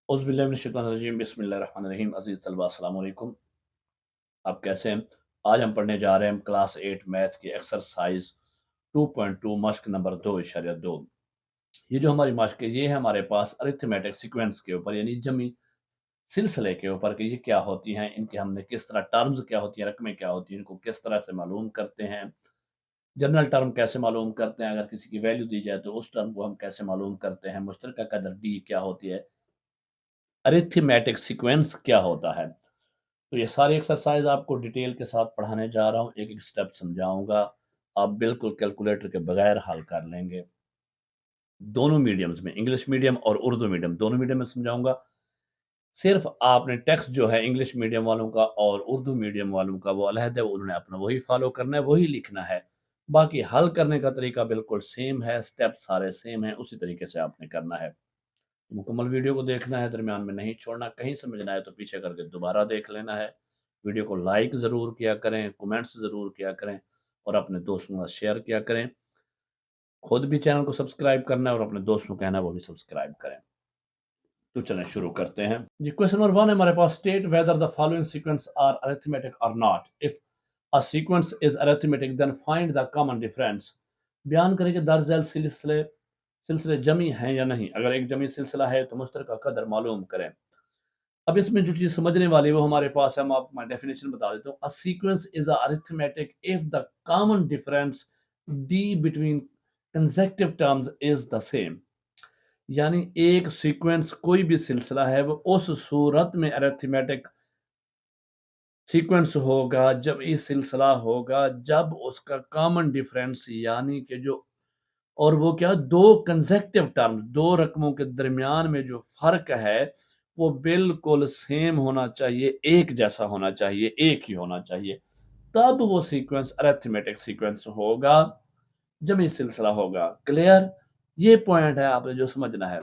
औज़ुबिल्लाहि बिस्मिल्लाहिर्रहमानिर्रहीम। अज़ीज़ तलबा अस्सलाम वालेकुम। आप कैसे हैं? आज हम पढ़ने जा रहे हैं क्लास 8 मैथ की एक्सरसाइज 2.2 मश्क नंबर 2.2। ये जो हमारी मश्क है ये है हमारे पास अरिथमेटिक सीक्वेंस के ऊपर यानी जमी सिलसिले के ऊपर कि ये क्या होती हैं, इनके हमने किस तरह टर्म्स क्या होती हैं, रकमें क्या होती हैं, इनको किस तरह से मालूम करते हैं। जनरल टर्म कैसे मालूम करते हैं, अगर किसी की वैल्यू दी जाए तो उस टर्म को हम कैसे मालूम करते हैं, मुश्तरका कदर डी क्या होती है, अरिथमेटिक सीक्वेंस क्या होता है। तो ये सारी एक्सरसाइज आपको डिटेल के साथ पढ़ाने जा रहा हूँ, एक एक स्टेप समझाऊंगा। आप बिल्कुल कैलकुलेटर के बगैर हल कर लेंगे। दोनों मीडियम्स में, इंग्लिश मीडियम और उर्दू मीडियम, दोनों मीडियम में समझाऊंगा। सिर्फ आपने टेक्स्ट जो है इंग्लिश मीडियम वालों का और उर्दू मीडियम वालों का वो अलहदा है, उन्होंने अपना वही फॉलो करना है, वही लिखना है। बाकी हल करने का तरीका बिल्कुल सेम है, स्टेप सारे सेम है, उसी तरीके से आपने करना है। मुकम्मल वीडियो को देखना है, दरमियान में नहीं छोड़ना। कहीं समझना है तो पीछे करके दोबारा देख लेना है। वीडियो को लाइक ज़रूर किया करें, कमेंट्स ज़रूर किया करें और अपने दोस्तों के साथ शेयर किया करें। खुद भी चैनल को सब्सक्राइब करना है और अपने दोस्तों को कहना है वो भी सब्सक्राइब करें। तो चलें शुरू करते हैं जी। क्वेश्चन नंबर 1 है हमारे पास, state whether the following sequence are arithmetic और not. If a sequence is arithmetic then find the common difference. बयान करें कि दर्ज झैल सिलसिले सिलसिले जमी हैं या नहीं। अगर एक जमी सिलसिला है तो मुश्तरका कदर मालूम करें। अब इसमें जो चीज समझने वाली है वो हमारे पास है, हम आपको मैं डेफिनेशन बता देता हूँ। अ sequence is arithmetic if the common difference D between consecutive terms is the same. यानी एक सीक्वेंस कोई भी सिलसिला है वो उस सूरत में अरिथमेटिक सीक्वेंस होगा जब ये सिलसिला होगा जब उसका कॉमन डिफरेंस यानी कि जो, और वो क्या, दो कंसेक्टिव टर्म्स, दो रकमों के दरमियान में जो फर्क है वो बिल्कुल सेम होना चाहिए, एक जैसा होना चाहिए, एक ही होना चाहिए। तब वो सीक्वेंस अरिथमेटिक सीक्वेंस होगा, जब ये सिलसिला होगा। क्लियर? ये पॉइंट है आपने जो समझना है।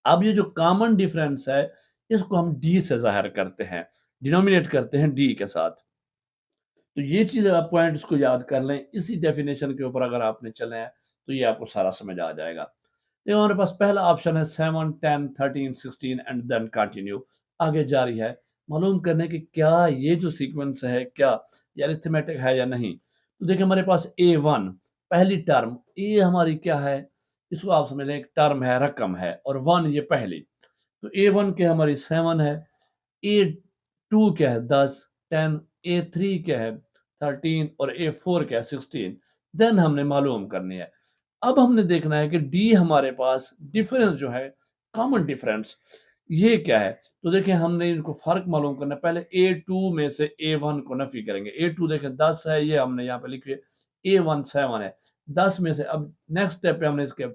अब ये जो कॉमन डिफरेंस है इसको हम डी से जाहिर करते हैं, डिनोमिनेट करते हैं डी के साथ। तो ये चीज आप पॉइंट इसको याद कर लें, इसी डेफिनेशन के ऊपर अगर आपने चले हैं तो ये आपको सारा समझ आ जाएगा। तो हमारे पास पहला ऑप्शन है 7, 10, 13, 16 एंड देन कंटिन्यू। आगे जारी है, मालूम करने की क्या ये जो सीक्वेंस है क्या ये अरिथमेटिक है या नहीं। तो देखिए हमारे पास A1 पहली टर्म, ए हमारी क्या है, इसको आप समझ लें एक टर्म है, रकम है, और वन ये पहली। तो A1 क्या हमारी 7 है, A2 क्या है 10, 10, A3 क्या है 13 और A4 क्या है 16। देन हमने मालूम करनी है। अब हमने देखना है कि डी हमारे पास डिफरेंस जो है, कॉमन डिफरेंस, ये क्या है। तो देखिए हमने इनको फर्क मालूम करना है। पहले A2 में से A1 को नफी करेंगे। A2 देखें 10 है, ये हमने यहाँ पे लिखिए। A1 7 है, 10 में से अब नेक्स्ट स्टेप पे हमने इसके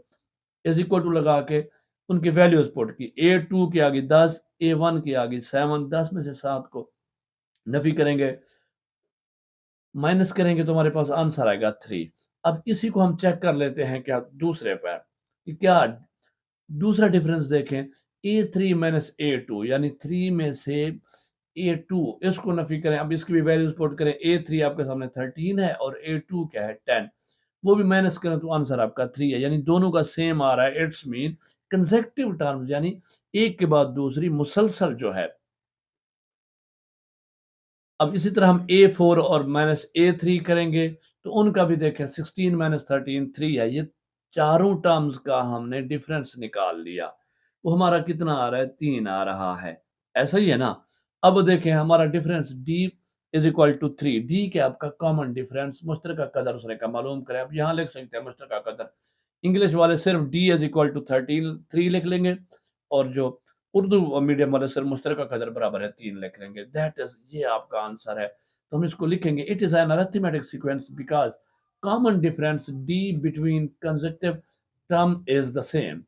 इज इक्वल टू लगा के उनकी वैल्यूज पुट की। A2 की आगे 10, A1 की आगे 7, 10 में से 7 को नफी करेंगे, माइनस करेंगे तो हमारे पास आंसर आएगा 3। अब इसी को हम चेक कर लेते हैं क्या दूसरे पर, कि क्या दूसरा डिफरेंस देखें। A3 माइनस A2 यानी 3 में से A2, इसको नफी करें। अब इसकी भी वैल्यूज पुट करें। A3 आपके सामने 13 है और A2 क्या है 10, वो भी माइनस करें तो आंसर आपका 3 है। यानी दोनों का सेम आ रहा है। इट्स मीन कंसेक्टिव टर्म्स यानी एक के बाद दूसरी मुसलसल जो है। अब इसी तरह हम A4 और माइनस A3 करेंगे तो उनका भी देखें। 16 माइनस 13 3 है। ये चारों टर्म्स का हमने डिफरेंस निकाल लिया। वो हमारा कितना आ रहा है, 3 आ रहा है। ऐसा ही है ना। अब देखें हमारा difference D is equal to 3। D के आपका कॉमन डिफरेंस, मुश्तरका कदर उसने का मालूम करें। अब यहाँ लिख सकते हैं मुश्तरका कदर। इंग्लिश वाले सिर्फ D इज इक्वल टू 13 3 लिख लेंगे, और जो उर्दू मीडियम वाले सिर्फ मुश्तरका कदर बराबर है 3 लिख लेंगे। दैट इज, ये आपका आंसर है। तो हम इसको लिखेंगे, it is an arithmetic sequence because common difference D between consecutive term is the same.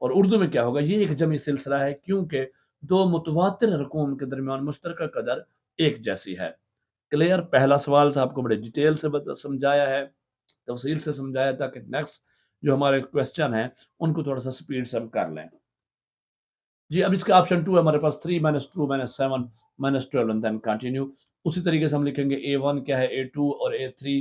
और उर्दू में क्या होगा, ये एक जमी सिलसिला है क्योंकि दो मुतवातिर रकूम के दरमियान मुश्तरका कदर एक जैसी है। क्लियर? पहला सवाल था, आपको बड़े डिटेल से समझाया है, तफसील से समझाया, ताकि नेक्स्ट जो हमारे क्वेश्चन है उनको थोड़ा सा स्पीड से हम कर लें। जी, अब इसका ऑप्शन 2 है हमारे पास, 3 minus 2 minus 7 minus 12 and then continue. उसी तरीके से हम लिखेंगे A1 क्या है, A2 और A3,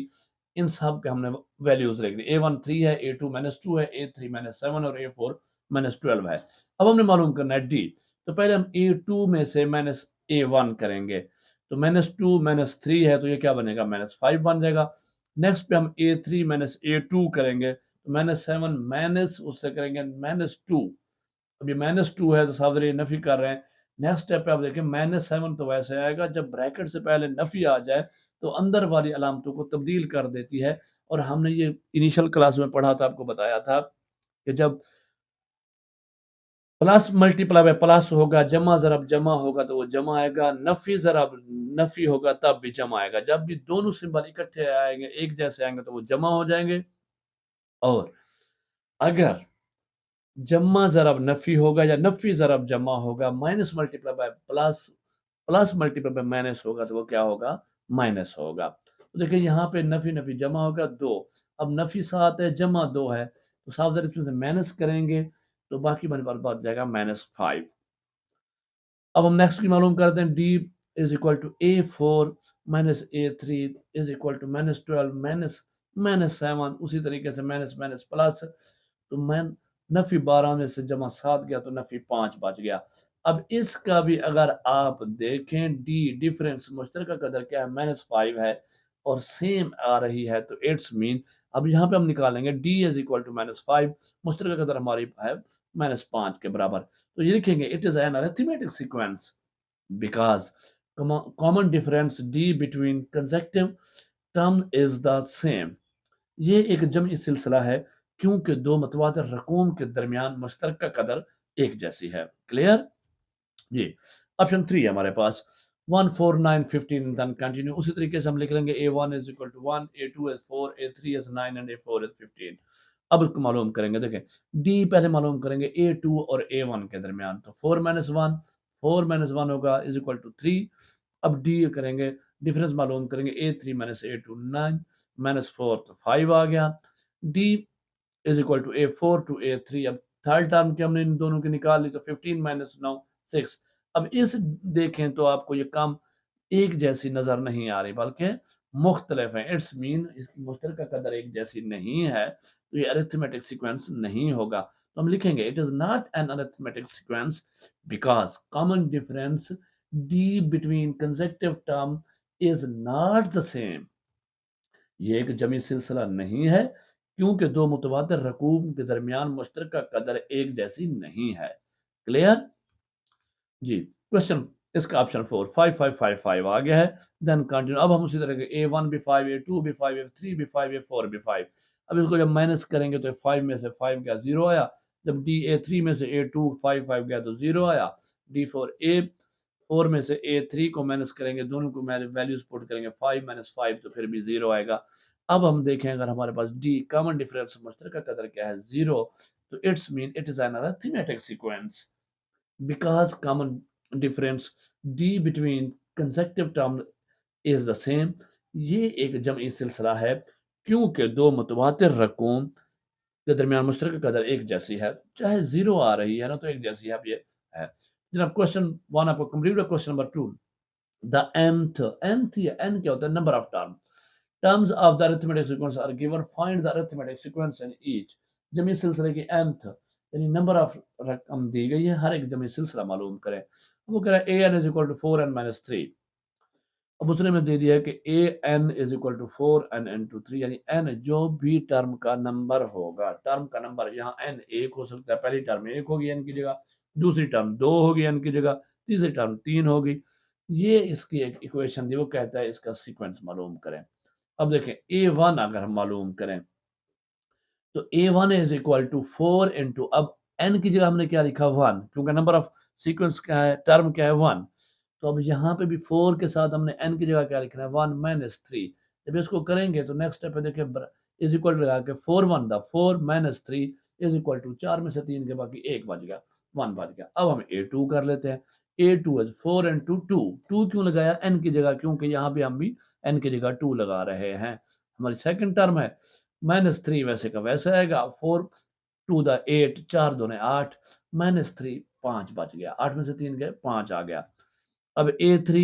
इन सब के हमने वैल्यूज लिख दी। A1 3 है, A2 माइनस 2 है, A3 माइनस 7 और A4 -12 है। अब हमने मालूम करना है डी। तो पहले हम A2 में से -A1 करेंगे। तो -2 -3 है तो ये क्या बनेगा? -5 बन जाएगा। नेक्स्ट पे हम A3 -A2 करेंगे तो -7 माइनस उससे करेंगे -2। अब ये -2 है तो साहब ज़रा ये नफ़ी कर रहे हैं। नेक्स्ट स्टेप पे आप देखिए -7 तो वैसे आएगा जब ब्रैकेट से पहले नफ़ी आ जाए तो अंदर वाली अलामतों को तब्दील कर देती है। और हमने ये इनिशियल क्लास में पढ़ा था, आपको बताया था कि जब प्लस मल्टीप्लाई बाय प्लस होगा, जमा ज़रब जमा होगा तो वो जमा आएगा, नफ़ी ज़रब नफ़ी होगा तब भी जमा आएगा। जब भी दोनों सिंबल इकट्ठे आएँगे, एक जैसे आएँगे तो वो जमा हो जाएँगे। और अगर जम्मा ज़रब नफ़ी होगा या नफ़ी ज़रब जमा होगा, minus multiply by plus, plus multiply by minus होगा तो वो क्या होगा? माइनस होगा। तो देखिए यहाँ पे नफ़ी नफ़ी जमा होगा 2। अब नफ़ी 7 है, जमा 2 है, तो साफ ज़ाहिर इसमें से माइनस करेंगे तो बाकी हमारे पास बच जाएगा -5। अब हम नेक्स्ट की मालूम करते हैं D is equal to A4 minus A3 is equal to -12 -7, उसी तरीके से माइनस माइनस प्लस। तो मैन नफ़ी 12 में से जमा 7 गया तो नफ़ी 5 बच गया। अब इसका भी अगर आप देखें डी डिफरेंस मुश्तरका कदर क्या है? -5 है और सेम आ रही है तो इट्स मीन अब यहाँ पे हम निकालेंगे डी इज़ इक्वल टू -5, मुश्तरका कदर हमारी है -5 के बराबर। तो ये लिखेंगे it is an arithmetic sequence because common difference d between consecutive term is the same। ये एक जमई सिलसिला है क्योंकि दो मतवातिर रकूम के दरमियान मुश्तरका कदर एक जैसी है। क्लियर जी। ऑप्शन 3 है हमारे पास 1 4 9 15 देन कंटिन्यू। उसी तरीके से हम लिख लेंगे A1 is equal to 1, A2 is 4, A3 is 9 and A4 is 15। अब उसको मालूम करेंगे। देखें डी पहले मालूम करेंगे A2 और A1 के दरमियान, तो 4 - 1 होगा इज इक्वल टू 3। अब डी करेंगे, डिफरेंस मालूम करेंगे A3 - A2 9 -4 तो 5 आ गया। D is equal to A4 to A3। अब थर्ड टर्म की हमने इन दोनों की निकाल ली तो 15 - 9 6। अब इस देखें तो आपको ये काम एक जैसी नजर नहीं आ रही बल्कि मुख्तलिफ है। इट्स मीन इसकी मुश्तरका कदर एक जैसी नहीं है तो ये अरिथमेटिक सीक्वेंस नहीं होगा। तो हम लिखेंगे it is not an arithmetic sequence because common difference D between consecutive term is not the same. ये एक जमी सिलसिला नहीं है क्योंकि दो मुतवातिर रकूम के दरमियान मुश्तरका कदर एक जैसी नहीं है। क्लियर जी। क्वेश्चन इसका ऑप्शन 4 5 5 5 5 आ गया है। Then continue. अब हम उसी तरह के A1 भी 5, A2 भी 5, A3 भी 5, A4 भी 5। अब इसको जब माइनस करेंगे तो 5 में से 5 गया 0 आया। जब डी A3 में से A2 5 5 गया तो 0 आया। D4 A4 में से A3 को माइनस करेंगे, दोनों को वैल्यूज पुट करेंगे 5 - 5 तो फिर भी 0 आएगा। अब हम देखें अगर हमारे पास डी कॉमन डिफरेंस मुश्तरका कदर क्या है? 0। तो it's mean it is an arithmetic sequence because common difference d between consecutive term is the same। ये एक जमई सिलसिला है क्योंकि दो मुतवातिर रकूम के दरमियान मुश्तरक कदर एक जैसी है, चाहे जीरो आ रही है ना तो एक जैसी है। अब ये है जनाब क्वेश्चन वन आपको कंप्लीट है। क्वेश्चन नंबर 2 द nth या n क्या होता है? Number of term terms of the arithmetic sequence are given, find the arithmetic sequence in each। जमी सिलसिले की nth यानी नंबर ऑफ रकम दी गई है, हर एक जमी सिलसिला मालूम करें। अब वो कह रहा है an is equal to 4n - 3। अब उसने में दे दिया है कि an is equal to 4n into 3 यानी n जो भी टर्म का नंबर होगा, टर्म का नंबर यहाँ n एक हो सकता है, पहली टर्म एक होगी n की जगह, दूसरी टर्म 2 होगी n की जगह, तीसरी टर्म 3 होगी। ये इसकी एक इक्वेशन दी, वो कहता है इसका सीक्वेंस मालूम करें। अब देखें A1 अगर हम मालूम करें तो A1 is equal to 4 into, अब n की जगह हमने क्या लिखा? 1, क्योंकि नंबर ऑफ सीक्वेंस क्या है? टर्म क्या है? 1। तो अब यहाँ पे भी 4 के साथ हमने n की जगह क्या लिखना है? 1 माइनस 3। जब इसको करेंगे तो नेक्स्ट स्टेप पे देखिए इज इक्वल टू लगा के 4 1 द 4 माइनस 3 इज इक्वल टू 4 में से 3 के बाकी 1 बच गया, 1 बच गया। अब हम A2 कर लेते हैं। A2 is 4 into 2। 2 क्यों लगाया n की जगह? क्योंकि यहाँ पे हम भी n की जगह 2 लगा रहे हैं। हमारी सेकंड टर्म है -3 वैसे का वैसे आएगा। 4 टू द 8, 4 दूने 8 -3 5 बच गया, 8 में से 3 गए 5 आ गया। अब A3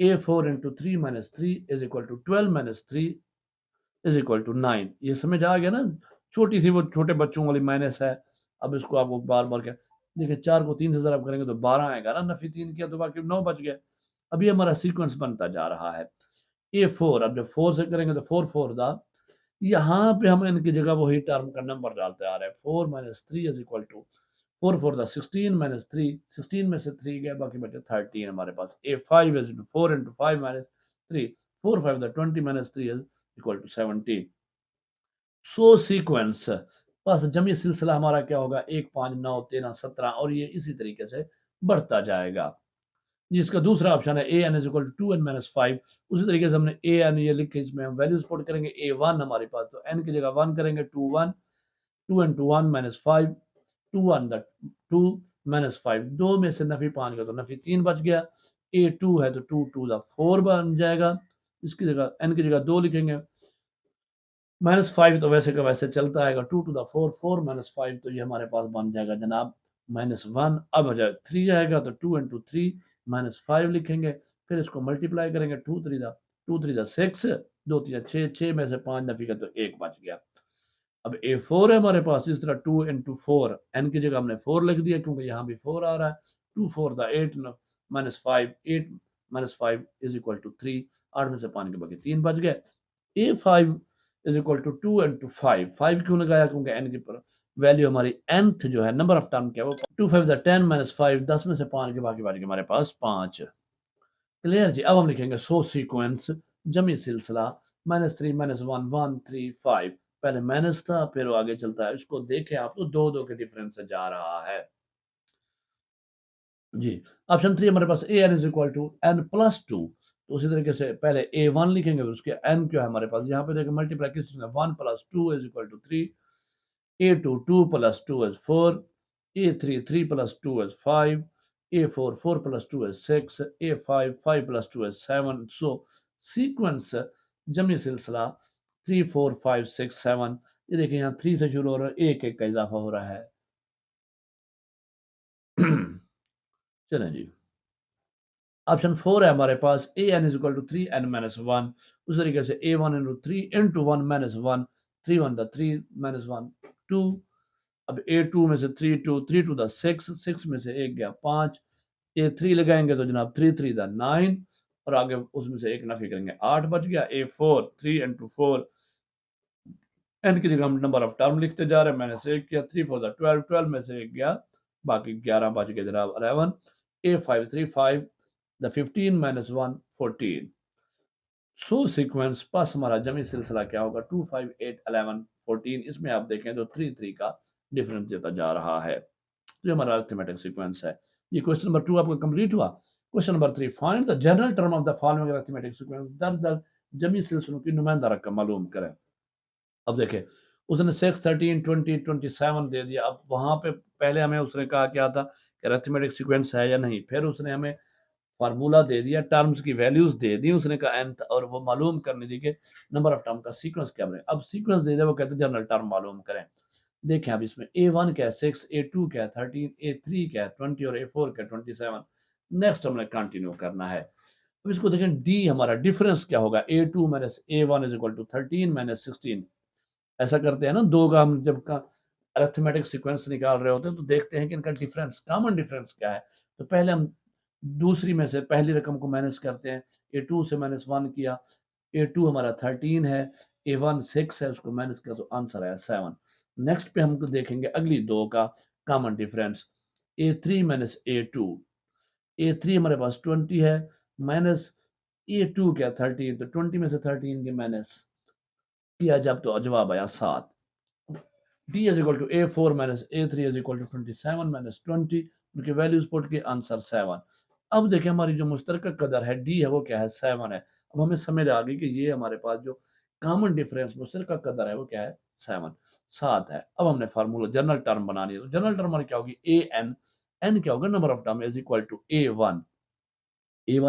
A4 into 3 minus 3 is equal to 12 minus 3 is equal to 9। ये समझ आ गया ना? छोटी सी वो छोटे बच्चों वाली माइनस है। अब इसको आपको बार-बार क्या देखिए 4 को 3 से ज़रा करेंगे तो 12 आएगा ना, नफ़ी 3 किया तो बाकी 9 बच गया। अब ये हमारा सीक्वेंस बनता जा रहा है। A4 अब जब 4 से करेंगे तो 4 4 दा यहाँ पे हम इनकी जगह वही टर्म का नंबर डालते आ रहे हैं 4 - 3 इज़ इक्वल टू 4 4 दा 16 - 3 16 में से 3 गया बाकी बचे 13 हमारे पास। A5 इज़ 4 इंटू 5 - 3 4 5 दा 20 - 3 is equal to 17। So sequence बस जमी सिलसिला हमारा क्या होगा 1 5 9 13 17 और ये इसी तरीके से बढ़ता जाएगा। जिसका दूसरा ऑप्शन है a n is equal to 2n-5 उसी तरीके से हमने ए एन ये लिख के इसमें हम वैल्यूज पुट करेंगे A1 हमारे पास तो n की जगह 1 करेंगे 2 1 2 into 1 minus 5 2 1 द 2 minus 5 दो में से नफी 5 का तो नफी 3 बच गया A2 है तो 2 2 द 4 बन जाएगा इसकी जगह n की जगह 2 लिखेंगे -5 तो वैसे का वैसे चलता आएगा 2 टू द 4 4 -5 तो ये हमारे पास बन जाएगा जनाब -1 अब हो जाए 3 आएगा तो 2 into 3 -5 लिखेंगे फिर इसको मल्टीप्लाई करेंगे 2 3 द 6 2 3 6 6 में से 5 नफी का तो 1 बच गया अब A4 है हमारे पास इस तरह 2 into 4 n की जगह हमने 4 लिख दिया क्योंकि यहाँ भी 4 आ रहा है 2 4 द 8 -5 8 -5 इज इक्वल टू 3 8 में से 5 के बाकी 3 बच गए A5 is equal to 2 into 5 5 क्यों लगाया क्योंकि n की वैल्यू हमारी nth जो है नंबर ऑफ टर्म क्या है वो 2 5 द 10 -5 10 में से 5 के बाकी बच गए हमारे पास 5 क्लियर जी अब हम लिखेंगे सो सीक्वेंस जमी सिलसिला -3 -1 1 3 5 पहले माइनस था फिर वो आगे चलता है इसको देखें आप तो दो दो के डिफरेंस से जा रहा है जी ऑप्शन 3 हमारे पास a n is equal to n plus two तो उसी तरीके से पहले A1 लिखेंगे फिर उसके n क्या है हमारे पास यहाँ पे देखिए मल्टीप्लाई किस चीज़ में 1 + 2 is equal to 3 A2 2 + 2 is 4 A3 3 + 2 is 5 A4 4 + 2 is 6 A5 5 + 2 is 7 so sequence जमी सिलसिला 3 4 5 6 7 ये देखिए यहाँ 3 से शुरू हो रहा है एक एक का इजाफा हो रहा है चलें जी ऑप्शन 4 है हमारे पास a n is equal to 3n-1 उस तरीके से A1 into 3 into 1 minus 1 3 1 the 3 minus 1 2 अब A2 में से 3 2 3 to the 6 6 में से एक गया 5 A3 लगाएंगे तो जनाब 3 3 the 9 और आगे उसमें से एक नफी करेंगे 8 बच गया A4 3 into 4 n की जगह हम नंबर ऑफ टर्म लिखते जा रहे हैं मैंने से एक किया 3 4 the 12 12 में से एक गया बाकी 11 बच गए जनाब 11 A5 3 5 the 15 minus 1 14 so sequence पास हमारा जमी सिलसिला क्या होगा 2 5 8 11 14 इसमें आप देखें तो 3 3 का डिफरेंस देता जा रहा है तो ये हमारा अरिथमेटिक सीक्वेंस है ये क्वेश्चन नंबर 2 आपका कंप्लीट हुआ question number 3 find the general term of the following arithmetic sequence दरअसल जमी सिलसिलों की नुमाइंदा रकम मालूम करें अब देखें उसने 6 13 20 27 दे दिया अब वहां पे पहले हमें उसने कहा क्या था कि अरिथमेटिक सीक्वेंस है या नहीं फिर उसने हमें फार्मूला दे दिया टर्म्स की वैल्यूज दे दी उसने कहा nth और वो मालूम करने दी कि नंबर ऑफ टर्म का सीक्वेंस क्या बने अब सीक्वेंस दे दिया वो कहते हैं जनरल टर्म मालूम करें देखें अब इसमें A1 क्या है 6 A2 क्या है 13 A3 क्या है 20 और A4 क्या है 27 नेक्स्ट हमने कंटिन्यू करना है अब इसको देखें D हमारा डिफरेंस क्या होगा A2 minus A1 is equal to 13 minus 16 ऐसा करते हैं ना दो का हम जब का अरिथमेटिक सीक्वेंस निकाल रहे होते हैं तो देखते हैं कि इनका डिफरेंस कॉमन डिफरेंस क्या है तो पहले हम दूसरी में से पहली रकम को माइनस करते हैं A2 से -1 किया A2 हमारा 13 है A1 6 है उसको माइनस किया तो आंसर आया 7 नेक्स्ट पे हम देखेंगे अगली दो का common difference A3 A2 A3 हमारे पास 20 है माइनस A2 क्या 13 तो 20 में से 13 के माइनस किया जब तो जवाब आया 7 D is equal to A4 minus A3 is equal to 27 minus 20 उनके वैल्यूज पुट के आंसर 7 अब देखिए हमारी जो मुश्तरका कदर है D है वो क्या है 7 है अब हमें समझ आ गई कि ये हमारे पास जो कॉमन डिफरेंस मुश्तरका कदर है वो क्या है 7 7 है अब हमने फार्मूला जनरल टर्म बनानी है तो जनरल टर्म हमारी क्या होगी A n क्या होगा number of term is equal to A1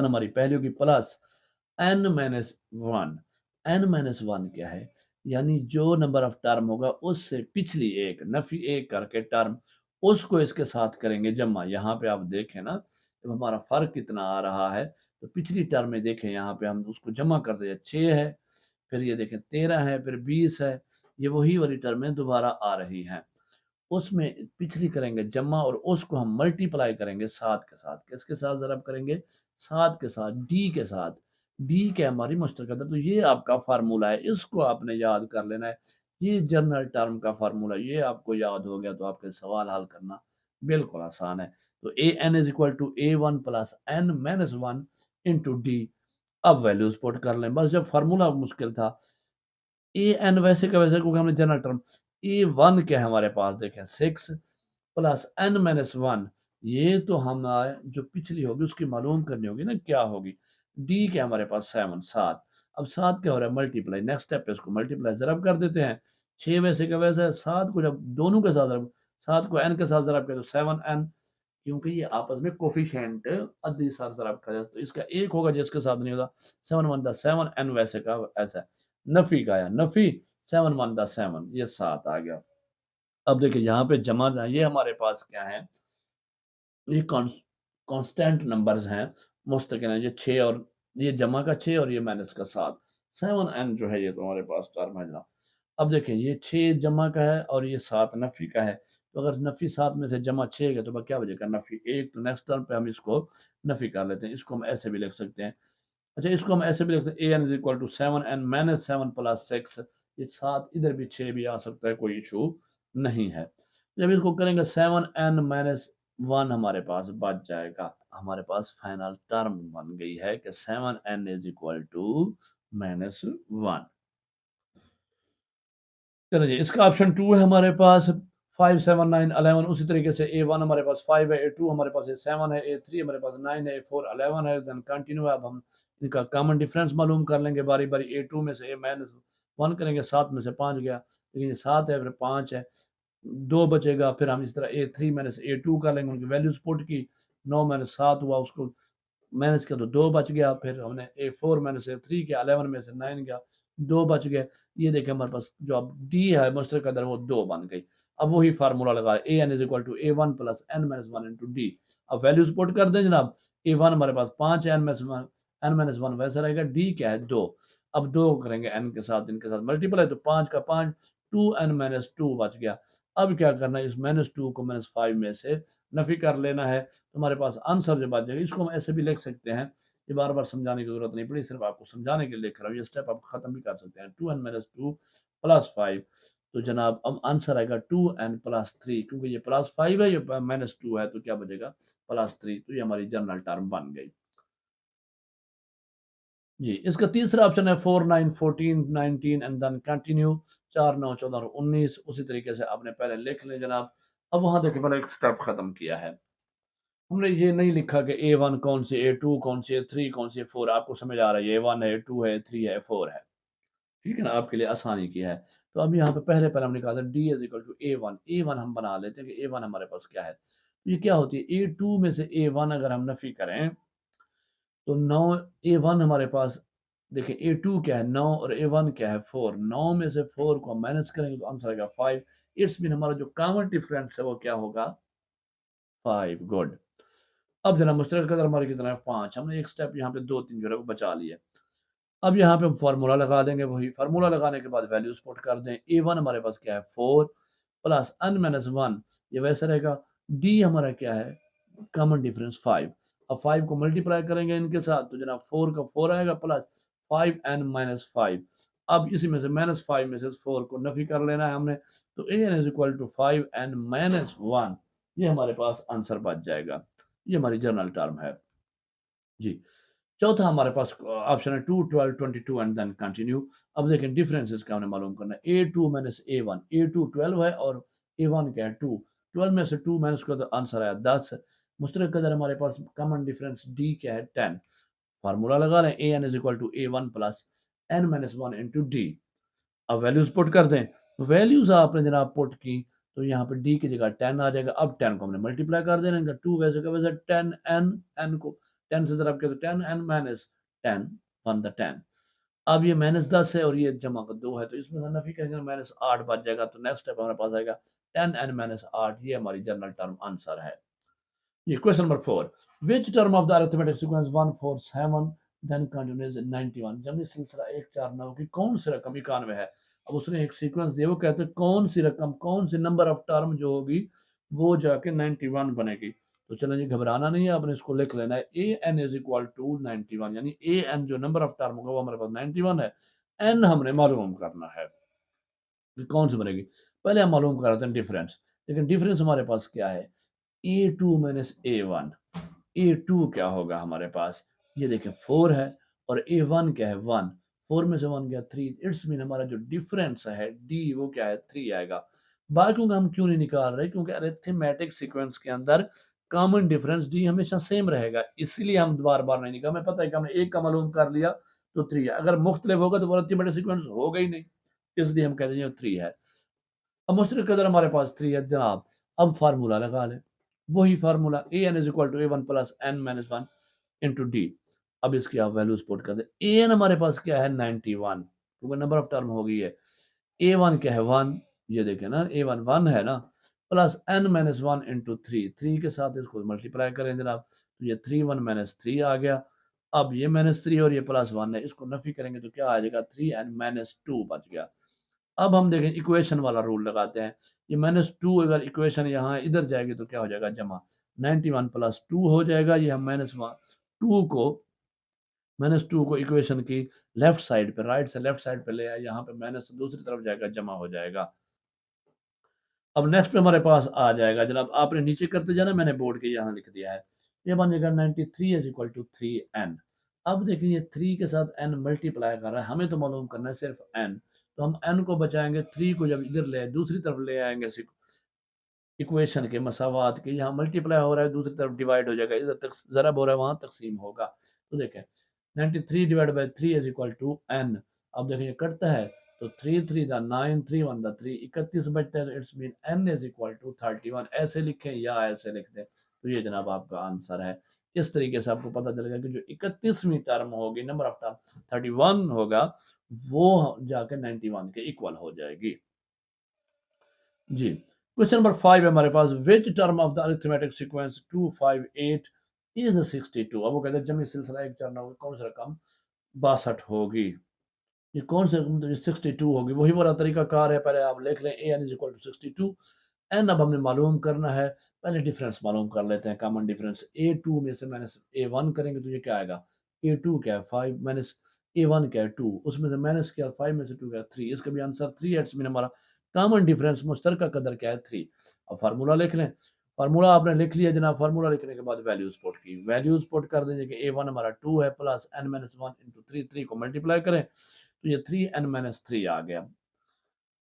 हमारी पहली होगी प्लस n-1 क्या है यानी जो नंबर ऑफ टर्म होगा उससे पिछली एक नफी एक करके टर्म उसको इसके साथ करेंगे जमा यहाँ पे आप देखें ना जब हमारा फर्क कितना आ रहा है तो पिछली टर्म में देखें यहाँ पे हम उसको जमा करते हैं 6 है फिर ये देखें 13 है फिर 20 है ये वही वाली टर्में दोबारा आ रही हैं उसमें पिछली करेंगे जमा और उसको हम मल्टीप्लाई करेंगे 7 के साथ। किसके साथ ज़रब करेंगे? 7 के साथ, डी के साथ। डी क्या है हमारी मुश्तरक अदद, तो ये आपका फ़ॉर्मूला है, इसको आपने याद कर लेना है। ये जनरल टर्म का फ़ॉर्मूला, ये आपको याद हो गया तो आपके सवाल हल करना बिल्कुल आसान है। तो a n is equal to A1 plus n minus 1 into D. अब वैल्यूज़ पुट कर लें, बस जब फ़ॉर्मूला मुश्किल था। ए एन वैसे का वैसे, क्योंकि हमने जनरल टर्म ए वन क्या है हमारे पास देखें 6 प्लस एन माइनस वन, ये तो हमारे जो पिछली होगी उसकी मालूम करनी होगी ना क्या होगी। डी क्या हमारे पास 7 7। अब 7 क्या हो रहा है मल्टीप्लाई, नेक्स्ट स्टेप पे इसको मल्टीप्लाई ज़रब कर देते हैं। 6 वैसे का वैसे 7 को जब दोनों के साथ ज़रब, 7 को एन के साथ ज़रब करें तो 7 एन, क्योंकि ये आपस में कोफिशिएंट अद्दी सार ज़रब का तो इसका एक होगा जिसके साथ नहीं होगा। 7 1 दा 7 एन वैसे का ऐसा है। नफ़ी का आया नफ़ी, 7 1 दा 7 ये 7 आ गया। अब देखिए यहाँ पे जमा ये हमारे पास क्या है, ये कांस्टेंट नंबर्स हैं, मुस्तकिल हैं। ये 6 और ये जमा का 6 और ये माइनस का 7, 7 एन जो है ये तो हमारे पास टर्म है जनाब। अब देखिए ये 6 जमा का है और ये 7 नफ़ी का है। तो अगर नफ़ी 7 में से जमा 6 गया तो क्या बचेगा नफ़ी 1। तो नेक्स्ट टर्म पे हम इसको नफ़ी कर लेते हैं। इसको हम ऐसे भी लिख सकते हैं। अच्छा इसको हम ऐसे भी लिख सकते हैं, a n is equal to 7 n minus 7 plus 6। ये 7 इधर भी 6 भी आ सकता है, कोई इशू नहीं है। जब इसको करेंगे 7 एन माइनस 1 हमारे पास बच जाएगा। हमारे पास फाइनल टर्म बन गई है कि 7 n is equal to minus 1। चलो जी, इसका ऑप्शन 2 है हमारे पास। 5 7 9 11। उसी तरीके से A1 हमारे पास 5 है, A2 हमारे पास 7 है, A3 हमारे पास 9 है, A4 11 है। Then continue. अब हम इनका कॉमन डिफरेंस मालूम कर लेंगे बारी बारी। A2 में से A माइनस 1 करेंगे, 7 में से 5 गया, लेकिन ये 7 है फिर 5 है, 2 बचेगा। फिर हम इस तरह A3 माइनस A2 कर लेंगे, उनकी वैल्यूज पुट की। 9 माइनस 7 हुआ, उसको माइनस किया तो 2 बच गया। फिर हमने A4 माइनस A3 किया, 11 में से 9 गया, 2 बच गए। ये देखिए हमारे पास जो अब डी है मुश्तरक अदर वो 2 बन गई। अब वही फार्मूला लगा, a n is equal to A1 plus n minus 1 into D. अब वैल्यूज पुट कर दें जनाब। A1 हमारे पास 5 है, एन माइनस 1 वैसा रहेगा। डी क्या है 2। अब 2 करेंगे एन के साथ, इनके साथ मल्टीप्लाई, तो 5 का 5, 2 एन माइनस 2 बच गया। अब क्या करना है, इस माइनस 2 को माइनस 5 में से नफी कर लेना है, तो हमारे पास आंसर जो बच जाएगा। इसको हम ऐसे भी लिख सकते हैं, ये बार बार समझाने की जरूरत नहीं पड़ी, सिर्फ आपको समझाने के लिए लिख रहा हूँ। ये स्टेप आप खत्म भी कर सकते हैं। 2n माइनस 2 प्लस 5, तो जनाब अब आंसर आएगा 2n प्लस 3, क्योंकि ये प्लस 5 है, ये माइनस 2 है, तो क्या बचेगा प्लस 3। तो ये हमारी जनरल टर्म बन गई जी। इसका तीसरा ऑप्शन है 4 9 14 19 एंड देन कंटिन्यू। 4 9 14 और 19 उसी तरीके से आपने पहले लिख लें जनाब। अब वहां देखिए मैंने एक स्टेप खत्म किया है, हमने ये नहीं लिखा कि A1 कौन सी, A2 कौन सी, A3 कौन सी, A4। आपको समझ आ रहा है, A1 है, A2 है, A3 है, A4 है। ठीक है ना, आपके लिए आसानी की है। तो अब यहाँ पे पहले पहले हमने कहा था D is equal to A1। A1 हम बना लेते हैं कि A1 हमारे पास क्या है। तो ये क्या होती है, A2 में से A1 अगर हम नफी करें तो 9। A1 हमारे पास देखिए, A2 क्या है 9 और A1 क्या है 4। 9 में से 4 को हम माइनस करेंगे तो आंसर आएगा 5। इट्स मीन हमारा जो कॉमन डिफरेंस है वो क्या होगा 5। गुड। अब जना मुश्तरक कदर हमारे कितना है 5। हमने एक स्टेप यहाँ पे 2 3 जो है वो बचा लिए। अब यहाँ पे हम फार्मूला लगा देंगे, वही फार्मूला लगाने के बाद वैल्यूज पुट कर दें। A1 हमारे पास क्या है 4 प्लस n माइनस 1, ये वैसे रहेगा। D हमारा क्या है कॉमन डिफरेंस 5। अब 5 को मल्टीप्लाई करेंगे इनके साथ तो जनाब 4 का 4 आएगा प्लस 5n माइनस 5। अब इसी में से माइनस 5 में से 4 को नफी कर लेना है हमने, तो an is equal to 5n minus 1। ये हमारे पास आंसर बच जाएगा। ये हमारी जनरल टर्म है जी। चौथा हमारे पास ऑप्शन है 2 12 22 एंड देन कंटिन्यू। अब देखें डिफरेंसेस क्या हमें मालूम करना है। A2 माइनस A1, A2 12 है और A1 क्या है 2। 12 में से 2 माइनस का तो आंसर आया 10। मुश्तरक कदर हमारे पास कॉमन डिफरेंस D क्या है 10। फार्मूला लगा लें, an is equal to A1 plus n minus 1 into D. अब वैल्यूज पुट कर दें, वैल्यूज आपने जनाब पुट की तो यहाँ पे डी की जगह 10 आ जाएगा। अब 10 को हमने मल्टीप्लाई कर देना, 2 वैसे का वैसे 10 एन, एन को 10 से ज़रब किया तो 10 एन माइनस 10 वन द 10। अब ये माइनस 10 है और ये जमा का 2 है, तो इसमें से नफी करेंगे माइनस 8 बच जाएगा। तो नेक्स्ट स्टेप हमारे पास आएगा 10 एन माइनस 8। ये हमारी जनरल टर्म आंसर है। ये question number 4, which term of the arithmetic sequence 1 4 7 then continues 91। जमनी सिलसिला 1 4 9 की कौन सी रकम 91 है। अब उसने एक सीक्वेंस दिया, वो कहते हैं कौन सी रकम, कौन सी नंबर ऑफ टर्म जो होगी वो जाके 91 बनेगी। तो चलो जी, घबराना नहीं है, आपने इसको लिख लेना है, a n is equal to 91, यानी ए एन जो नंबर ऑफ टर्म होगा वो हमारे पास 91 है, एन हमने मालूम करना है कि कौन सी बनेगी। पहले हम मालूम कर रहे हैं डिफरेंस, लेकिन डिफरेंस हमारे पास क्या है, a two minus a one. A two क्या होगा हमारे पास, ये देखें 4 है, और ए वन क्या है 1, 4 में से 1 गया 3, इट्स मीन हमारा जो डिफरेंस है डी वो क्या है 3 आएगा। बाकियों का हम क्यों नहीं निकाल रहे, क्योंकि अरिथमेटिक सीक्वेंस के अंदर कॉमन डिफरेंस डी हमेशा सेम रहेगा, इसलिए हम बार बार नहीं निकाल। हमें पता है कि हमने एक का मालूम कर लिया तो 3 है, अगर मुख्तलिफ होगा तो अरिथमेटिक सीक्वेंस होगा ही नहीं, इसलिए हम कहते हैं 3 है। अब मुश्तरक कदर हमारे पास 3 है जनाब। अब फार्मूला लगा लें, वही formula A n is equal to A one plus n minus one into D. अब इसकी आप वैल्यूज पुट कर दें। ए एन हमारे पास क्या है 91, क्योंकि नंबर ऑफ टर्म हो गई है। ए वन क्या है 1, ये देखें ना, ए वन 1 है ना, plus n minus one into three, three के साथ इसको मल्टीप्लाई करें जनाब, तो ये 3 1 माइनस थ्री आ गया। अब ये माइनस थ्री और ये प्लस वन है, इसको नफी करेंगे तो क्या आ जाएगा 3 एन माइनस टू बच गया। अब हम देखें इक्वेशन वाला रूल लगाते हैं, ये -2 अगर इक्वेशन यहाँ इधर जाएगी तो क्या हो जाएगा जमा, 91 प्लस 2 हो जाएगा। ये हम -2 को इक्वेशन की लेफ्ट साइड पे, राइट से लेफ्ट साइड पे ले आए, यहाँ पे माइनस दूसरी तरफ जाएगा, जमा हो जाएगा। अब नेक्स्ट पे हमारे पास आ जाएगा जनाब, आपने नीचे करते जाना, मैंने बोर्ड के यहाँ लिख दिया है, ये बन जाएगा 93 इज इक्वल टू 3n। अब देखिए ये 3 के साथ n मल्टीप्लाई कर रहा है, हमें तो मालूम करना है सिर्फ n, तो हम n को बचाएंगे, 3 को जब इधर ले दूसरी तरफ ले आएंगे इक्वेशन के मसावात के, यहाँ मल्टीप्लाई हो रहा है दूसरी तरफ डिवाइड हो जाएगा, इधर तक ज़रब हो रहा है वहाँ तकसीम होगा। तो देखें 93 divide by 3 is equal to n। अब देखें ये कटता है तो 3 3 दा 9, 3 1 दा 3, 31 बचता है, तो it's mean n is equal to 31। ऐसे लिखें या ऐसे लिख दें, तो ये जनाब आपका आंसर है। इस तरीके से आपको पता चलेगा कि जो 31वीं टर्म होगी, नंबर ऑफ टर्म 31 होगा, वो जाकर 91 के इक्वल हो जाएगी। जी, क्वेश्चन नंबर 5 है हमारे पास, which term of the arithmetic sequence 258 is 62। अब वो कहते हैं जमी सिलसिला एक टर्म होगी, कौन सी रकम 62 होगी, ये कौन से 62 होगी, वही वाला तरीका कार है। पहले आप लिख लें a n is equal to 62, n अब हमने मालूम करना है, पहले डिफरेंस मालूम कर लेते हैं, कॉमन डिफरेंस ए टू में से माइनस ए वन करेंगे तो ये क्या आएगा, ए टू क्या है 5 माइनस ए वन क्या है 2, उसमें से माइनस किया 5 में से 2 क्या है 3, इसका भी आंसर 3 है। इसमें हमारा कॉमन डिफरेंस मुश्तरका कदर क्या है 3। अब फार्मूला लिख लें, फार्मूला आपने लिख लिया जनाब, फार्मूला लिखने के बाद वैल्यूज पुट की, वैल्यूज पुट कर देंगे कि ए वन हमारा 2 है, plus n minus one into three, three को मल्टीप्लाई करें तो ये 3n माइनस थ्री आ गया।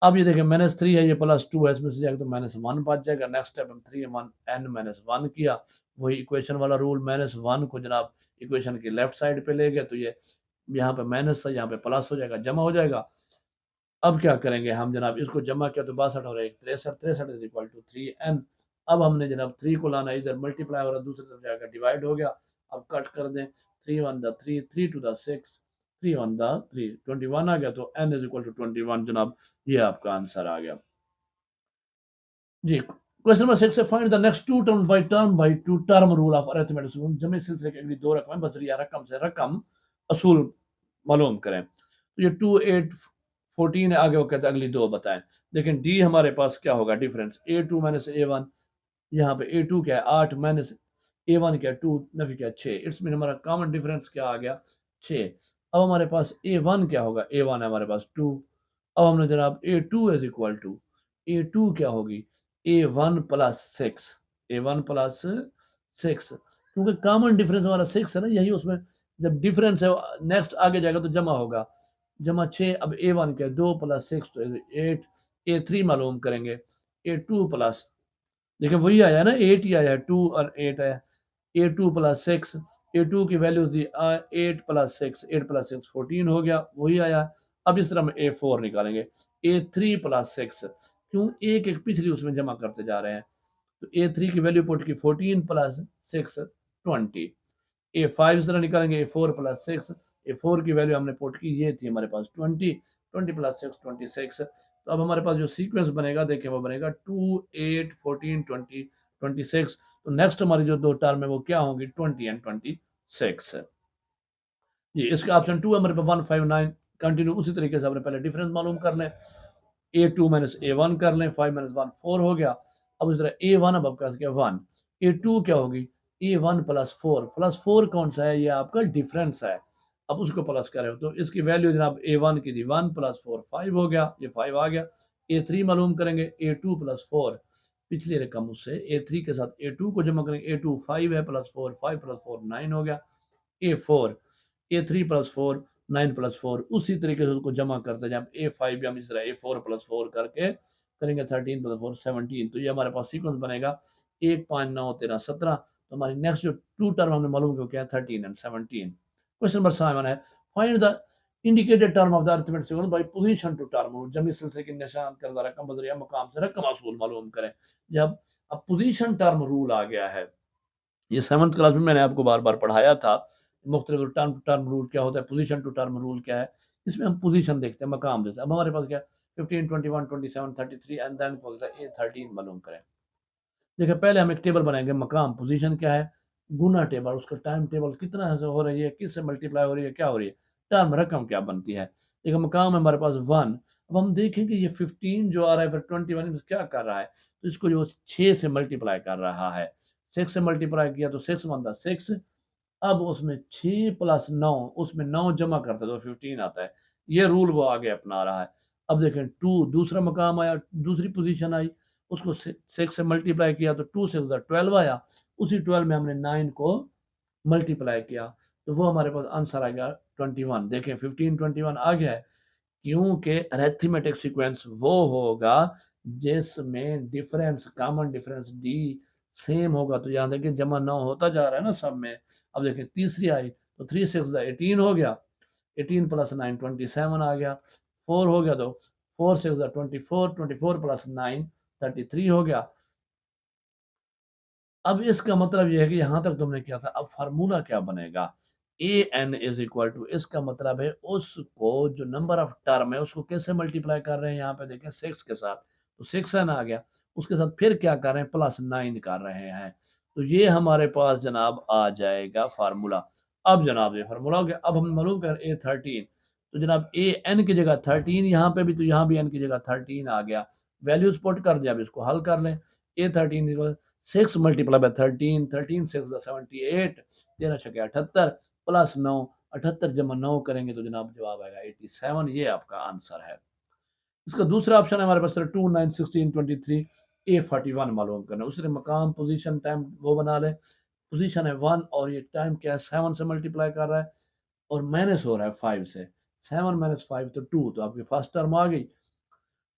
अब ये देखिए माइनस थ्री है, ये प्लस टू है, इसमें से जाएगा तो माइनस वन बच जाएगा। नेक्स्ट स्टेप हम 3n माइनस वन किया, वही इक्वेशन वाला रूल, माइनस वन को जनाब इक्वेशन की लेफ्ट साइड पे ले गए, तो ये यहाँ पे माइनस था, यहाँ पे प्लस हो जाएगा, जमा हो जाएगा। अब क्या करेंगे हम जनाब, इसको जमा किया तो 62 और एक 63, 63 इज इक्वल टू 3n। अब हमने जनाब 3 को लाना, इधर मल्टीप्लाई हो रहा है, दूसरी तरफ जाएगा डिवाइड हो गया। अब कट कर दें, 3 1 दा 3, 3 2 दा 6, 3 1 दा 3, 21 आ गया, तो n इज इक्वल टू 21 जनाब, ये आपका आंसर आ गया। जी, क्वेश्चन नंबर 6 है, find the next term by two term rule of arithmetic. जमे सिलसिले की अगली दो रकम बस रही है, रकम से रकम असूल मालूम करें। तो ये 2 8 14 है, आगे वो कहता है अगली दो बताएं। लेकिन डी हमारे पास क्या होगा difference, a two minus a one, यहाँ पे ए टू क्या है 8 माइनस ए वन क्या है 2, नफी क्या 6, इट्स मीन हमारा कॉमन डिफरेंस क्या आ गया 6। अब हमारे पास ए वन क्या होगा, ए वन है हमारे पास 2। अब हमने जनाब a two is equal to, a two क्या होगी a one plus six, a one plus six, क्योंकि कॉमन डिफरेंस हमारा 6 है ना, यही उसमें जब डिफरेंस है नेक्स्ट आगे जाएगा तो जमा होगा, जमा 6। अब ए वन क्या है 2 प्लस सिक्स तो 8, ए थ्री मालूम करेंगे, ए टू प्लस, देखिए वही आया ना 8 ही आया, 2 और 8 आया, a two plus six, a two की वैल्यूज दी 8 प्लस सिक्स, 8 प्लस सिक्स 14 हो गया, वही आया। अब इस तरह हम ए फोर निकालेंगे, ए थ्री प्लस सिक्स, क्यों एक एक पिछली उसमें जमा करते जा रहे हैं, तो ए थ्री की वैल्यू पुट की 14 प्लस सिक्स 20। ए फाइव इस तरह निकालेंगे, ए फोर प्लस सिक्स, ए फोर की वैल्यू हमने पुट की, ये थी हमारे पास 20, 20 प्लस सिक्स 26। तो अब हमारे पास जो सीक्वेंस बनेगा देखें वो बनेगा 2 8 14 20 26। तो नेक्स्ट हमारी जो दो टर्म है वो क्या होंगी 20 एंड 26। जी, इसका ऑप्शन टू है हमारे पास 159 कंटिन्यू उसी तरीके से आपने पहले डिफरेंस मालूम कर लें, A2 माइनस A1 कर लें, 5 माइनस 1 4 हो गया। अब इस तरह A1 अब आपका क्या 1, A2 क्या होगी A1 प्लस 4 कौन सा है, ये आपका डिफरेंस है। अब उसको प्लस करें तो इसकी वैल्यू जनाब A1 की थी 1 प्लस 4 5 हो गया, ये 5 आ गया। A3 मालूम करेंगे A2 प्लस 4, पिछली रकम उससे A3 के साथ A2 को जमा करेंगे, A2 5 है प्लस 4 5 प्लस 4 9 हो गया। A4 A3 प्लस 4 9 प्लस 4 उसी तरीके से उसको जमा करते जाए। A5 भी हम इस तरह A4 प्लस 4 करके करेंगे 13 प्लस 4 17, तो ये हमारे पास सीक्वेंस बनेगा 1 5 9 13 17। तो हमारी नेक्स्ट जो टू टर्म हमने मालूम किया क्या है 13 एंड 17। क्वेश्चन नंबर 7 है find the indicated term of the arithmetic sequence by position to term, जमी सिलसिले के निशान करदा रकम बदरिया मकाम से रकम असूल मालूम करें। जब अब पोजीशन टर्म रूल आ गया है, ये 7th क्लास में मैंने आपको बार-बार पढ़ाया था। मुख्तलिफ टर्म टू टर्म रूल क्या होता है, पोज़ीशन टू टर्म रूल क्या है। इसमें हम पोज़ीशन देखते हैं, मकाम देखते हैं। अब हमारे पास क्या है 15, 21, 27, 33 एंड देन बोलता है A13 मालूम करें। देखिए पहले हम एक टेबल बनाएँगे, मकाम पोज़ीशन क्या है, गुना टेबल उसका टाइम टेबल कितना है हो रही है, किससे मल्टीप्लाई हो रही है, क्या हो रही है, टर्म रकम क्या बनती है। देखिए मकाम है हमारे पास 1। अब हम देखेंगे ये 15 जो आ रहा है फिर 21 में क्या कर रहा है, तो इसको जो 6 से मल्टीप्लाई कर रहा है। 6 से मल्टीप्लाई किया तो 6 बनता है 6। अब उसमें 6 प्लस 9 उसमें 9 जमा करते हैं तो 15 आता है। ये रूल वो आगे अपना रहा है। अब देखें 2 दूसरा मकाम आया, दूसरी पोज़ीशन आई, उसको 6 से मल्टीप्लाई किया तो 2 से 12 आया। उसी 12 में हमने 9 को मल्टीप्लाई किया, तो वो हमारे पास आंसर आ गया 21। देखें 15 21 आ गया है, क्योंकि अरिथमेटिक सीक्वेंस वो होगा जिसमें difference common difference D same होगा। तो यहाँ देखिए जमा 9 होता जा रहा है ना सब में। अब देखिए तीसरी आई तो 3 6 18 हो गया, 18 प्लस 9 27 आ गया। 4 हो गया तो 4 6 24, 24 प्लस 9 33 हो गया। अब इसका मतलब ये है कि यहाँ तक तुमने किया था, अब फार्मूला क्या बनेगा, a n is equal to, इसका मतलब है उसको जो नंबर ऑफ टर्म है उसको कैसे मल्टीप्लाई कर रहे हैं, यहाँ पे देखें 6 के साथ, तो 6 एन आ गया, उसके साथ फिर क्या कर रहे हैं प्लस 9 कर रहे हैं। तो ये हमारे पास जनाब आ जाएगा फार्मूला। अब जनाब ये फार्मूला हो गया। अब हम मालूम कर A13, तो जनाब ए एन की जगह 13 यहाँ पे भी, तो यहाँ भी एन की जगह 13 आ गया। वैल्यूज पुट कर दिया, अब इसको हल कर लें। A13 6 मल्टीप्लाई बाय 13, 13 6 78, 13 छके 78 प्लस 9, 78 जमा 9 करेंगे तो जनाब जवाब आएगा 87। ये आपका आंसर है। इसका दूसरा ऑप्शन है हमारे पास 2 9 16 23, A41 मालूम करना है। उसने मकाम पोजीशन टाइम वो बना लें, पोजीशन है 1 और ये टाइम क्या है 7 से मल्टीप्लाई कर रहा है और माइनस हो रहा है 5 से। 7 माइनस 5 तो 2, तो आपकी फर्स्ट टर्म आ गई।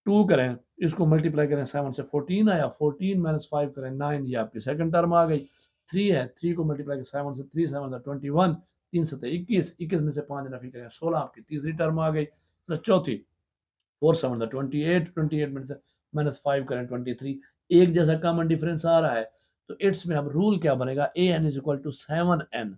2 करें, इसको मल्टीप्लाई करें 7 से 14 आया, 14 माइनस 5 करें 9, ये आपकी सेकंड टर्म आ गई। 3 है, 3 को मल्टीप्लाई करें 7 से 3 7 21, 3 7 21, 21 में से 5 नफी करें 16, आपकी तीसरी टर्म आ गई। तो चौथी 4 7 28, 28 में से माइनस 5 करें 23, एक जैसा कॉमन डिफरेंस आ रहा है। तो इट्स में अब रूल क्या बनेगा, a n is equal to 7n,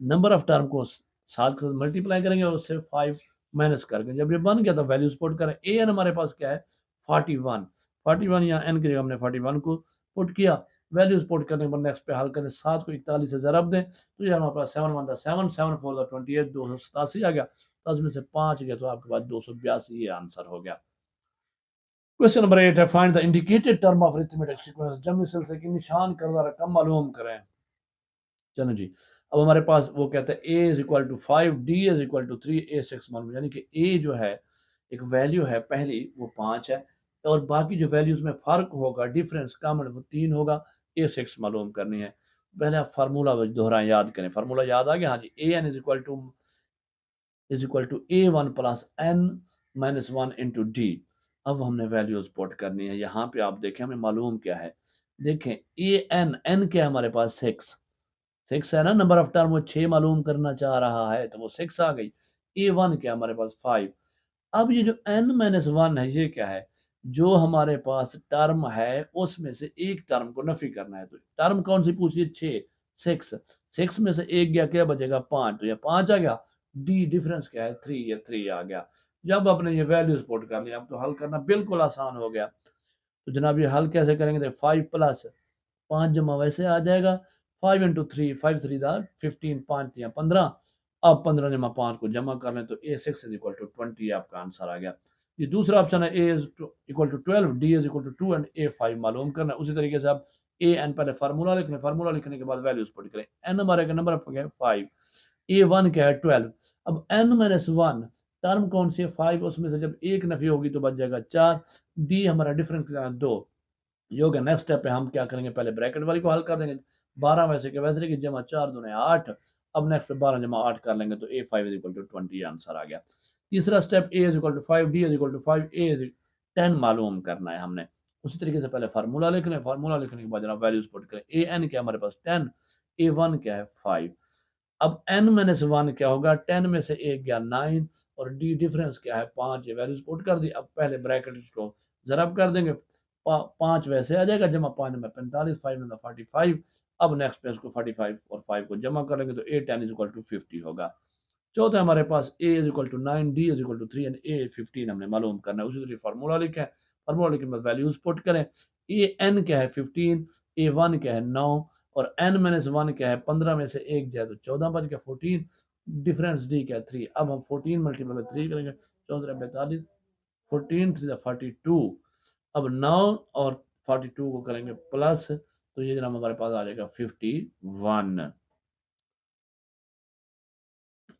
number of term को 7 के साथ मल्टीप्लाई करेंगे और उससे 5 माइनस करके जब ये बन गया तो वैल्यूज पुट करें। ए एन हमारे पास क्या है 41, 41 यहाँ एन की जगह हमने 41 को पुट किया। वैल्यूज पुट करने के बाद नेक्स्ट पे हल करें, 7 को 41 से ज़रब दें तो ये हमारे पास 7 1 7 7 4 28, 287 आ गया। तो उसमें से 5 गया तो आपके पास 282, ये आंसर हो गया। क्वेश्चन नंबर 8 है find the indicated term of arithmetic sequence, जमी सिलसिले की निशान करदा रकम मालूम करें। चलो जी, अब हमारे पास वो कहता है a is equal to 5, d is equal to 3, A6 मालूम, यानी कि a जो है एक वैल्यू है पहली वो 5 है और बाकी जो वैल्यूज में फर्क होगा डिफरेंस कॉमन वो 3 होगा। A6 मालूम करनी है। पहले आप फार्मूला दोहराएं, याद करें, फार्मूला याद आ गया, हाँ जी, a n is equal to A1 plus n minus 1 into D. अब हमने वैल्यूज पुट करनी है। यहाँ पे आप देखें हमें मालूम क्या है, देखें n क्या है हमारे पास 6, 6 है ना, नंबर ऑफ टर्म वो 6 मालूम करना चाह रहा है तो वो 6 आ गई। A1 क्या हमारे पास 5। अब ये जो n माइनस 1 है ये क्या है, जो हमारे पास टर्म है उसमें से एक टर्म को नफी करना है। तो टर्म कौन सी पूछिए 6, 6, 6 में से एक गया क्या बचेगा 5, तो ये 5 आ गया। डी डिफरेंस क्या है 3, ये 3 आ गया। जब आपने ये वैल्यूज पुट कर लिया अब तो हल करना बिल्कुल आसान हो गया। तो जनाब ये हल कैसे करेंगे, तो 5 प्लस 5 जमा वैसे आ जाएगा, 5 इंटू 3, 5 3 दा 15, 5 3 15, अब 15 जमा 5 को जमा कर लें तो A6 इज इक्वल टू 20 आपका आंसर आ गया। ये दूसरा ऑप्शन है A is equal to 12, D is equal to 2 and A5 मालूम करना है। उसी तरीके से आप AN पहले फार्मूला लिख लें, फार्मूला लिखने के बाद वैल्यूज पुट करें। N हमारे का नंबर ऑफ है 5, A1 क्या है 12। अब N माइनस 1 टर्म कौन सी है 5, उसमें से जब एक नफी होगी तो बच जाएगा 4। D हमारा डिफरेंस 2, ये हो गया। नेक्स्ट स्टेप पे हम क्या करेंगे, पहले ब्रैकेट वाली को हल कर देंगे। 12 वैसे के वैसे की जमा 4 दूने 8। अब नेक्स्ट पे 12 जमा 8 कर लेंगे तो A5 is equal to 20 answer आ गया। तीसरा step A is equal to 5, D is equal to 5, A is 10 मालूम करना है हमने। उसी तरीके से पहले फार्मूला लिख लें, फार्मूला लिखने के बाद जनाब वैल्यूज पुट करें। AN क्या है हमारे पास 10, A1 क्या है 5। अब n माइनस 1 क्या होगा, 10 में से एक गया 9 और d डिफरेंस क्या है 5। ये वैल्यूज पुट कर दी। अब पहले ब्रैकेट को जरब कर देंगे, 5 वैसे आ जाएगा, जमा 5 में 45, 5 में 45। अब नेक्स्ट पे इसको 45 और 5 को जमा करेंगे तो A10 इज इक्वल टू 50 होगा। चौथा हमारे पास A is equal to 9, D is equal to 3 and A15 हमने मालूम करना है। उसी तरह फार्मूला लिखें, फार्मूला लिखने के बाद वैल्यूज पुट करें। AN क्या है 15, A1 क्या है 9 और n माइनस 1 क्या है 15 में से एक जाए तो 14 बच गया 14। डिफरेंस D क्या है 3। अब हम 14 मल्टीप्लाई बाय 3 करेंगे, 14 42, 14 3 42। अब 9 और 42 को करेंगे प्लस तो ये जनाब हमारे पास आ जाएगा 51।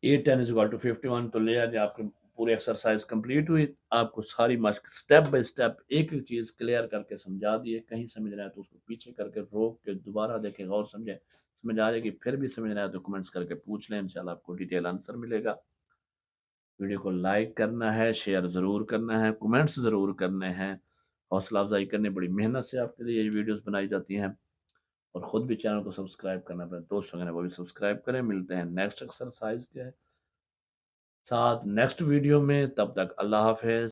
A10 is equal to 51। तो ले आगे आपके पूरी एक्सरसाइज कंप्लीट हुई। आपको सारी मश्क स्टेप बाय स्टेप एक एक चीज़ क्लियर करके समझा दिए। कहीं समझ रहा है तो उसको पीछे करके रोक के दोबारा देखें और समझें। समझ आ जाएगी, फिर भी समझ रहा है तो कमेंट्स करके पूछ लें, इंशाल्लाह आपको डिटेल आंसर मिलेगा। वीडियो को लाइक करना है, शेयर ज़रूर करना है, कमेंट्स ज़रूर करने हैं। हौसला अफजाई करनी बड़ी मेहनत से आपके लिए ये वीडियोस बनाई जाती हैं। और ख़ुद भी चैनल को सब्सक्राइब करना, अपने दोस्तों वगैरह वो भी सब्सक्राइब करें। मिलते हैं नेक्स्ट एक्सरसाइज के साथ नेक्स्ट वीडियो में, तब तक अल्लाह हाफ़िज़।